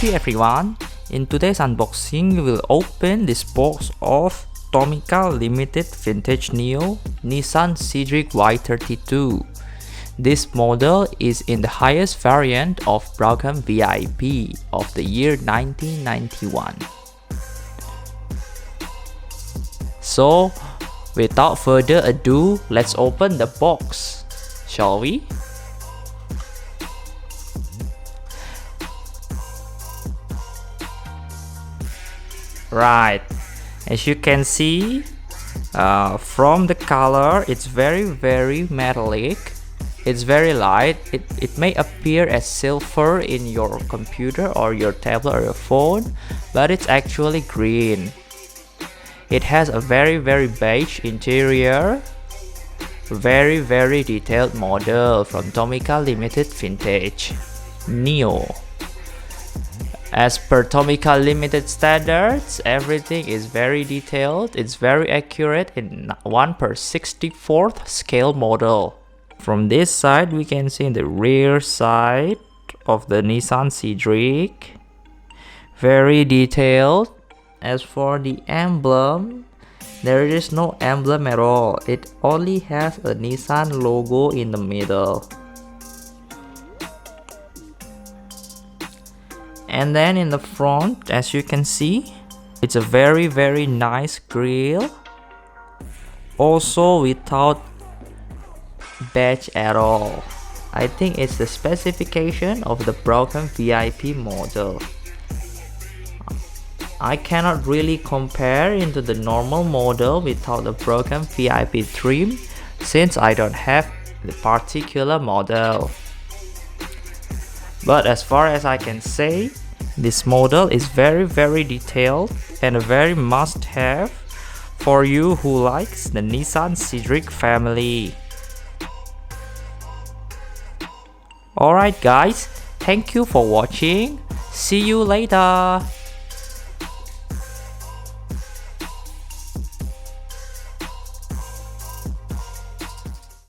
Hey everyone, in today's unboxing we will open this box of Tomica limited vintage Neo Nissan Cedric Y32. This model is in the highest variant of Brougham VIP of the year 1991. So without further ado, let's open the box, shall we? Right, as you can see from the color, it's very metallic. It's very light. It may appear as silver in your computer or your tablet or your phone, but it's actually green. It has a very beige interior. Very detailed model from Tomica Limited Vintage Neo. As per Tomica Limited standards, everything is very detailed. It's very accurate in 1/64 scale model. From this side, we can see the rear side of the Nissan Cedric. Very detailed. As for the emblem, there is no emblem at all. It only has a Nissan logo in the middle. And then in the front, as you can see, it's a very nice grille. Also without badge at all. I think it's the specification of the Brougham VIP model. I cannot really compare into the normal model without the Brougham VIP trim, since I don't have the particular model. But as far as I can say, this model is very detailed and a very must-have for you who likes the Nissan Cedric family. Alright guys, thank you for watching. See you later.